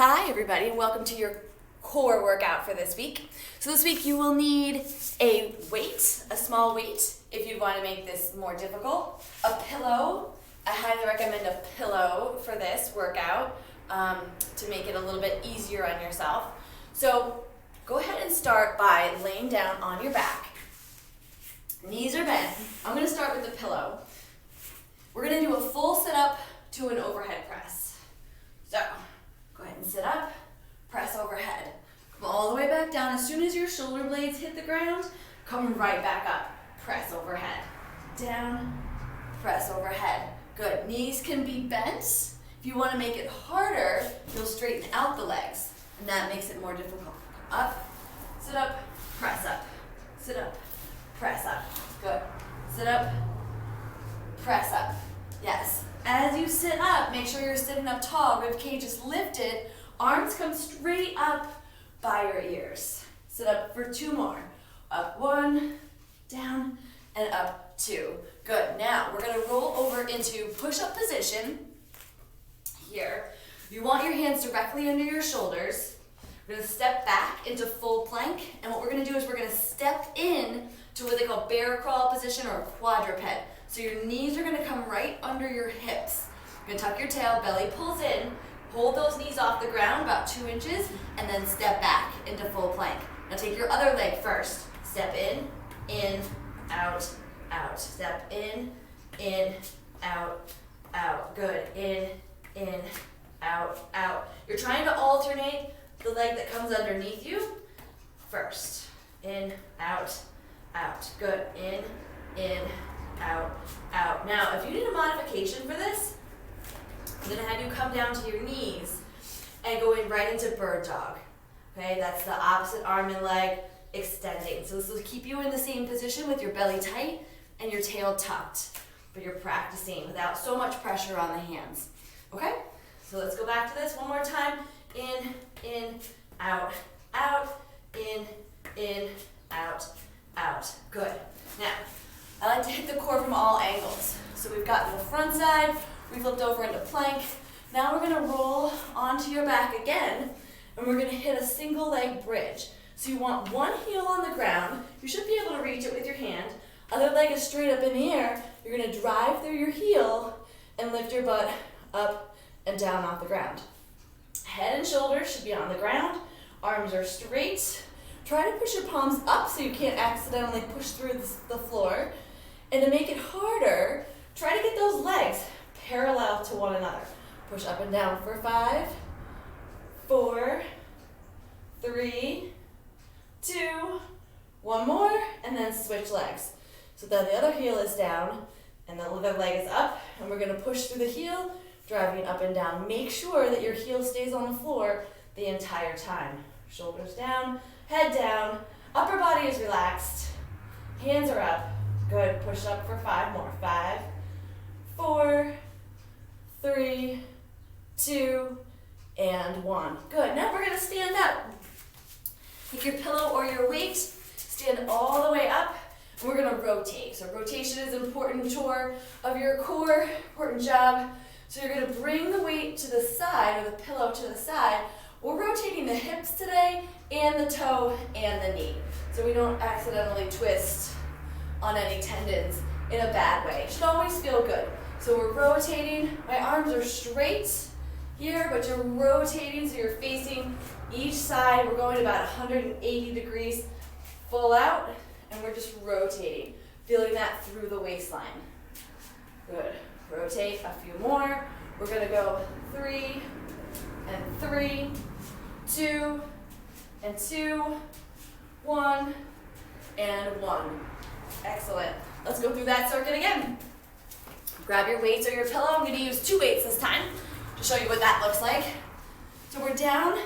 Hi everybody and welcome to your core workout for this week. So this week you will need a weight, a small weight if you want to make this more difficult, a pillow. I highly recommend a pillow for this workout to make it a little bit easier on yourself. So go ahead and start by laying down on your back. Knees are bent. I'm going to start with the pillow. We're going to do a full sit-up to an overhead press. So go ahead and sit up, press overhead. Come all the way back down. As soon as your shoulder blades hit the ground, come right back up. Press overhead. Down, press overhead. Good. Knees can be bent. If you want to make it harder, you'll straighten out the legs, and that makes it more difficult. Up, sit up, press up. Sit up, press up. Good. Sit up, press up. Yes. As you sit up, make sure you're sitting up tall. Rib cage is lifted. Arms come straight up by your ears. Sit up for 2 more. Up 1, down, and up 2. Good. Now we're going to roll over into push-up position. Here. You want your hands directly under your shoulders. We're going to step back into full plank. And what we're going to do is we're going to step in to what they call bear crawl position or quadruped. So your knees are going to come right under your hips. You're going to tuck your tail, belly pulls in, hold those knees off the ground about 2 inches, and then step back into full plank. Now take your other leg first. Step in, out, out. Step in, out, out. Good. In, out, out. You're trying to alternate the leg that comes underneath you first. In, out, out. Good. In, out, out. Now, if you need a modification for this, I'm going to have you come down to your knees and go in right into bird dog. Okay, that's the opposite arm and leg extending. So this will keep you in the same position with your belly tight and your tail tucked, but you're practicing without so much pressure on the hands. Okay, so let's go back to this one more time. In, out, out, in, out, out. Good. Now, I like to hit the core from all angles. So we've gotten the front side, we flipped over into plank. Now we're going to roll onto your back again, and we're going to hit a single leg bridge. So you want one heel on the ground. You should be able to reach it with your hand. Other leg is straight up in the air. You're going to drive through your heel and lift your butt up and down off the ground. Head and shoulders should be on the ground. Arms are straight. Try to push your palms up so you can't accidentally push through the floor. And to make it harder, try to get those legs parallel to one another. Push up and down for 5, 4, 3, 2, 1 more, and then switch legs. So then the other heel is down, and the other leg is up, and we're going to push through the heel, driving up and down. Make sure that your heel stays on the floor the entire time. Shoulders down, head down, upper body is relaxed, hands are up. Good. Push up for 5 more. 5, 4, 3, 2, and 1. Good. Now we're going to stand up. Take your pillow or your weight, stand all the way up, and we're going to rotate. So rotation is an important chore of your core, important job. So you're going to bring the weight to the side, or the pillow to the side. We're rotating the hips today, and the toe, and the knee. So we don't accidentally twist on any tendons in a bad way. It should always feel good. So we're rotating. My arms are straight here, but you're rotating so you're facing each side. We're going about 180 degrees full out, and we're just rotating, feeling that through the waistline. Good. Rotate a few more. We're going to go 3 and 3, 2 and 2, 1 and 1. Excellent. Let's go through that circuit again. Grab your weights or your pillow. I'm going to use 2 weights this time to show you what that looks like. So we're down,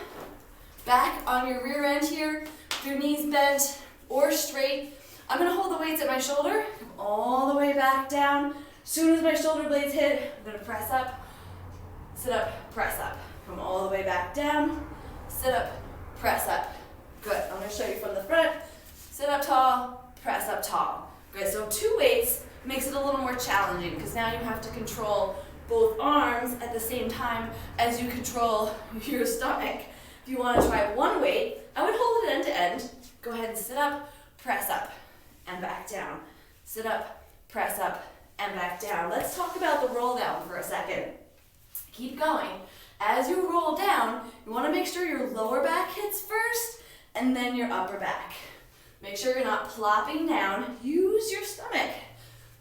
back on your rear end here, with your knees bent or straight. I'm going to hold the weights at my shoulder, come all the way back down. As soon as my shoulder blades hit, I'm going to press up, sit up, press up. Come all the way back down, sit up, press up. Good. I'm going to show you from the front. Sit up tall, press up tall. Good. So 2 weights makes it a little more challenging because now you have to control both arms at the same time as you control your stomach. If you want to try one weight, I would hold it end to end. Go ahead and sit up, press up, and back down. Sit up, press up, and back down. Let's talk about the roll down for a second. Keep going. As you roll down, you want to make sure your lower back hits first and then your upper back. Make sure you're not plopping down. Use your stomach.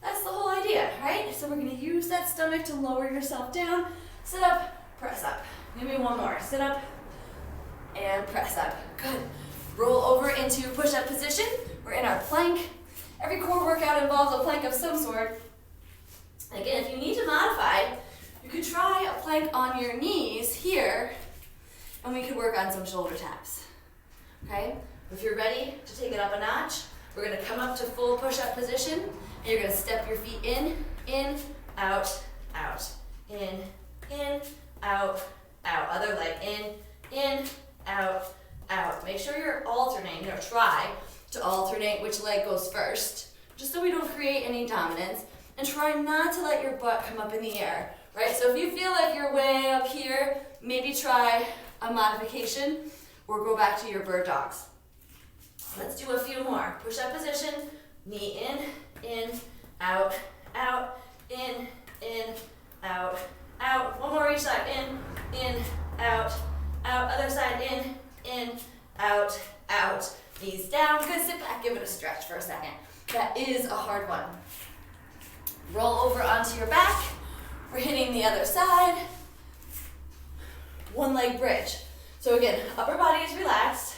That's the whole idea, right? So we're going to use that stomach to lower yourself down. Sit up, press up. Give me one more. Sit up and press up. Good. Roll over into push-up position. We're in our plank. Every core workout involves a plank of some sort. Again, if you need to modify, you could try a plank on your knees here, and we could work on some shoulder taps. Okay? If you're ready to take it up a notch, we're going to come up to full push-up position, and you're going to step your feet in, out, out, in, out, out. Other leg, in, out, out. Make sure you're alternating, or try to alternate which leg goes first, just so we don't create any dominance, and try not to let your butt come up in the air, right? So if you feel like you're way up here, maybe try a modification, or go back to your bird dogs. Let's do a few more. Push-up position, knee in, out, out, in, out, out. One more each side, in, out, out. Other side, in, out, out. Knees down. Good, sit back, give it a stretch for a second. That is a hard one. Roll over onto your back. We're hitting the other side. One leg bridge. So again, upper body is relaxed.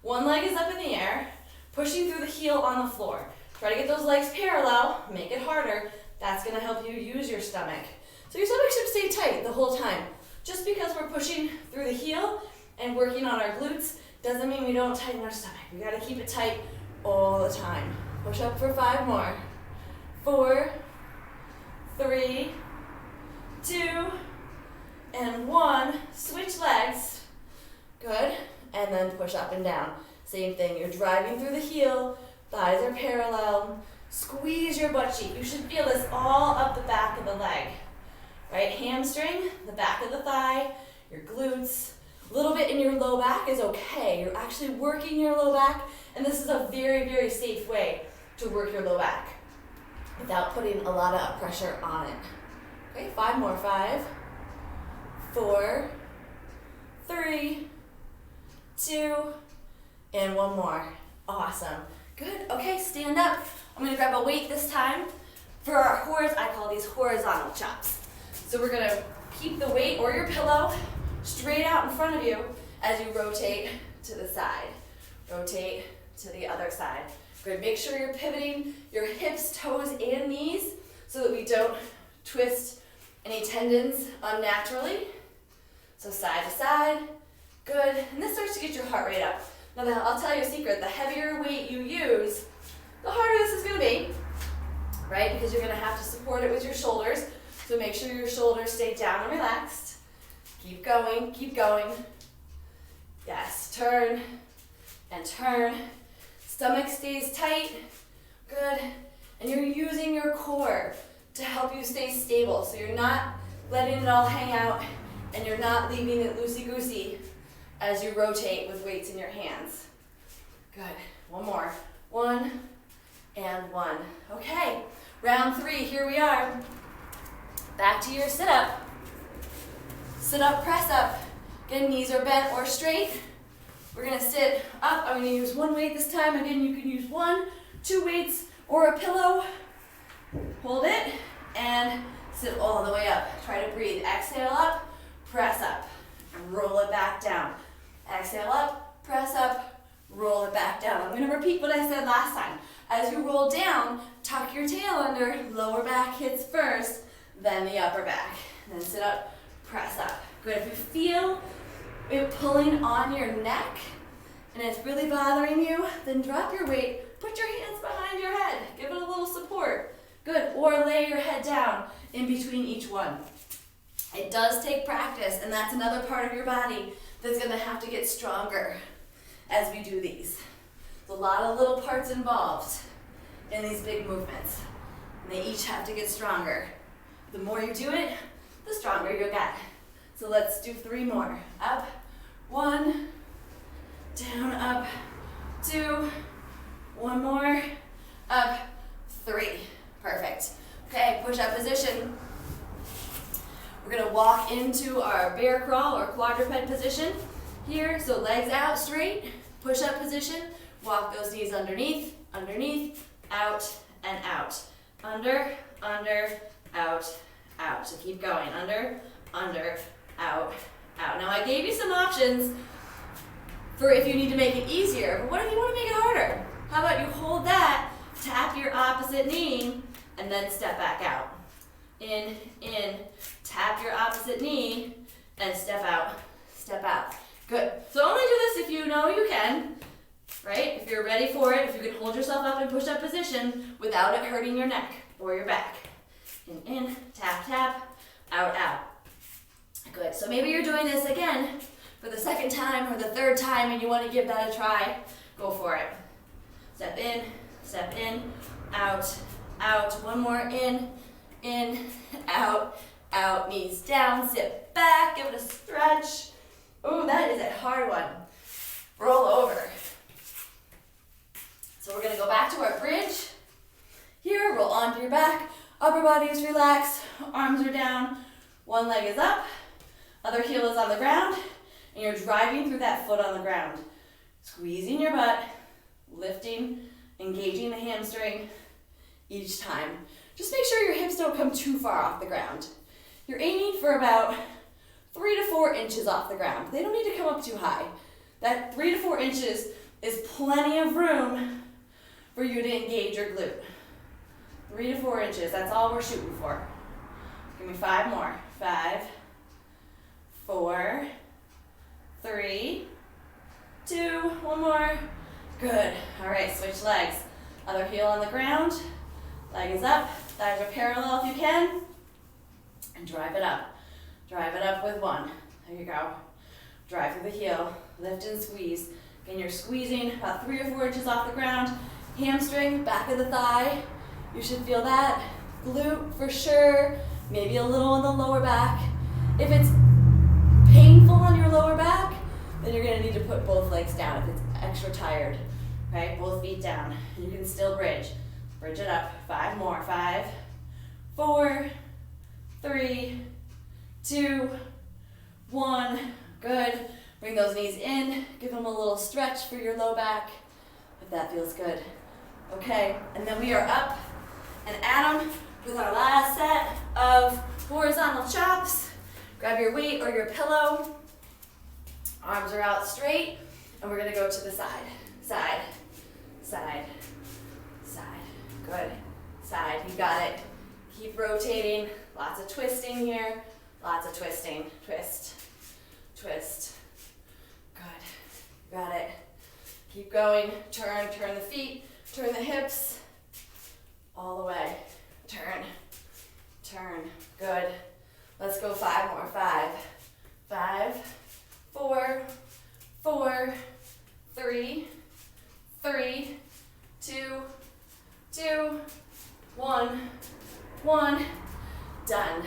One leg is up in the air, pushing through the heel on the floor. Try to get those legs parallel, make it harder. That's gonna help you use your stomach. So your stomach should stay tight the whole time. Just because we're pushing through the heel and working on our glutes doesn't mean we don't tighten our stomach. We gotta keep it tight all the time. Push up for 5 more. 4, 3, 2, and 1. Switch legs. Good. And then push up and down. Same thing, you're driving through the heel, thighs are parallel, squeeze your butt cheek. You should feel this all up the back of the leg, right? Hamstring, the back of the thigh, your glutes. A little bit in your low back is okay. You're actually working your low back, and this is a very, very safe way to work your low back without putting a lot of pressure on it. Okay, 5 more. 5, 4, 3, 2, and 1 more. Awesome. Good. Okay, stand up. I'm going to grab a weight this time. For our I call these horizontal chops. So we're going to keep the weight or your pillow straight out in front of you as you rotate to the side. Rotate to the other side. Good. Make sure you're pivoting your hips, toes, and knees so that we don't twist any tendons unnaturally. So side to side. Good, and this starts to get your heart rate up. Now I'll tell you a secret, the heavier weight you use, the harder this is gonna be, right? Because you're gonna have to support it with your shoulders. So make sure your shoulders stay down and relaxed. Keep going, keep going. Yes, turn and turn. Stomach stays tight, good. And you're using your core to help you stay stable. So you're not letting it all hang out and you're not leaving it loosey-goosey as you rotate with weights in your hands. Good. 1 more. 1 and 1. Okay. Round 3. Here we are. Back to your sit-up. Sit up, press up. Again, knees are bent or straight. We're going to sit up. I'm going to use 1 weight this time. Again, you can use 1, 2 weights, or a pillow. Hold it and sit all the way up. Try to breathe. Exhale up, press up, and roll it back down. Exhale up, press up, roll it back down. I'm going to repeat what I said last time. As you roll down, tuck your tail under, lower back hits first, then the upper back. Then sit up, press up. Good. If you feel it pulling on your neck and it's really bothering you, then drop your weight, put your hands behind your head, give it a little support. Good. Or lay your head down in between each one. It does take practice, and that's another part of your body that's going to have to get stronger as we do these. There's a lot of little parts involved in these big movements, and they each have to get stronger. The more you do it, the stronger you'll get. So let's do 3 more. Up, 1, down, up, 2, 1 more, up, 3. Perfect. Okay, push-up position. We're gonna walk into our bear crawl or quadruped position here. So legs out straight, push-up position. Walk those knees underneath, underneath, out, and out. Under, under, out, out. So keep going. Under, under, out, out. Now I gave you some options for if you need to make it easier, but what if you want to make it harder? How about you hold that, tap your opposite knee, and then step back out. In, tap your opposite knee, and step out, step out. Good. So only do this if you know you can, right? If you're ready for it, if you can hold yourself up in push-up position without it hurting your neck or your back. In, tap, tap, out, out. Good. So maybe you're doing this again for the 2nd time or the 3rd time and you want to give that a try. Go for it. Step in, out, out. 1 more, in, out, out. Knees down, sit back, give it a stretch. Ooh, that is a hard one. Roll over. So we're gonna go back to our bridge. Here, roll onto your back. Upper body is relaxed, arms are down. 1 leg is up, other heel is on the ground, and you're driving through that foot on the ground. Squeezing your butt, lifting, engaging the hamstring each time. Just make sure your hips don't come too far off the ground. You're aiming for about 3 to 4 inches off the ground. They don't need to come up too high. That 3 to 4 inches is plenty of room for you to engage your glute. 3 to 4 inches, that's all we're shooting for. Give me 5 more. 5, 4, 3, 2, 1 more. Good. All right, switch legs. Other heel on the ground, leg is up, thighs are parallel if you can, and drive it up. Drive it up with 1. There you go. Drive through the heel, lift and squeeze. Again, you're squeezing about 3 or 4 inches off the ground. Hamstring, back of the thigh. You should feel that. Glute for sure. Maybe a little in the lower back. If it's painful on your lower back, then you're gonna need to put both legs down if it's extra tired. Right, both feet down. You can still bridge. Bridge it up. 5 more. 5, 4, 3, 2, 1. Good. Bring those knees in. Give them a little stretch for your low back, if that feels good. Okay, and then we are up and at 'em with our last set of horizontal chops. Grab your weight or your pillow. Arms are out straight, and we're gonna go to the side. Side, side, side. Good. Side, you got it. Keep rotating. Lots of twisting here. Lots of twisting. Twist, twist. Good. Got it. Keep going. Turn the feet, turn the hips. All the way. Turn. Good. Let's go 5 more. 5, 4, 3, 2, 1. Done.